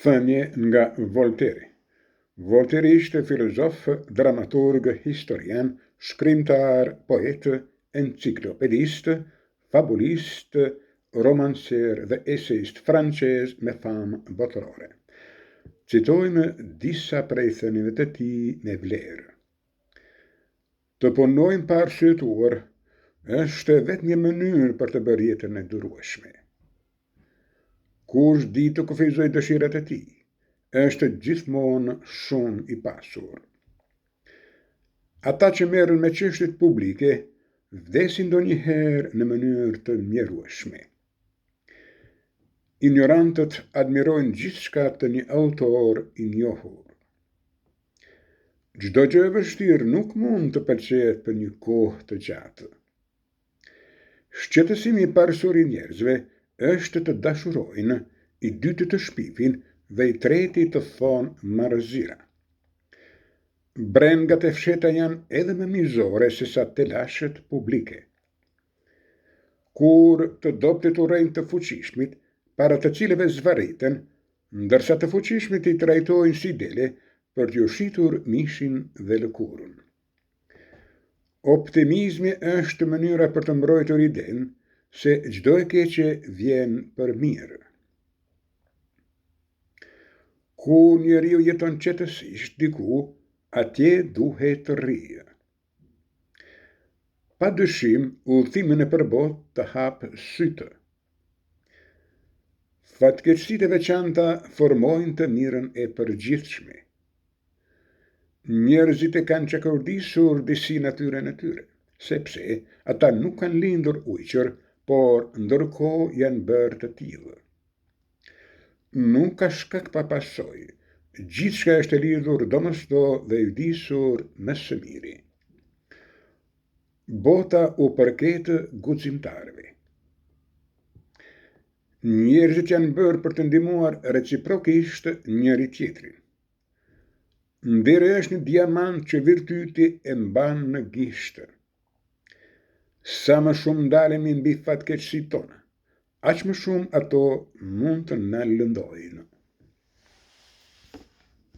Thënie nga Volteri. Volteri ishte filozof, dramaturg, historian, shkrimtar, poet, enciklopedist, fabulist, romancer dhe eseist francez me famë botërore. Citojmë disa prej thënieve të tij me vlerë. Të punojmë pa arsyetuar është vetëm një mënyrë për të bërë jetën e durueshme. Kush di të kufizoj dëshirat e tij, është gjithmonë shumë i pasur. Ata që merren me çështjet publike vdesin ndonjëherë në mënyrë të mjerueshme. Ignorantët admirojnë gjithçka të një autor i njohur. Çdo gjë e vështirë nuk mund të pëlqejë për një kohë të gjatë. Shqetësimi i parsur i njerëzve është të dashurojnë, i dyti të shpifin dhe i treti të thonë marrëzira. Brengat e fsheta janë edhe më mizore se sa telashet publike. Kur të dobët urrejnë të fuqishmit, para të cilëve zvarriten, ndërsa të fuqishmit i trajtojnë si dele për t'ju shitur mishin dhe lëkurën. Optimizmi është mënyra për të mbrojtur idenë se çdo e keqe vjen për mirë. Ku njeriu jeton qetësisht diku, atje duhet të rrijë. Pa dyshim, udhëtimi në përbot të hapë sytë. Fatkeqësitë e veçanta formojnë të mirën e përgjithshme. Njerëzit e kanë çakordisur disi natyrën e tyre, sepse ata nuk kanë lindur ujqër, por ndërkohë janë bërë të tillë. Nuk ka shkak pa pasojë. Gjithçka është e lidhur domosdo dhe i vdisur më së miri. Bota u përket guximtarëve. Njerëzit janë bërë për të ndihmuar reciprokisht njëri tjetrin. Nderi është një diamant që virtyti e mban në gishtë. Sa më shumë ndalemi mbi fatkeqësitë tona, aq më shumë ato mund të na lëndojnë.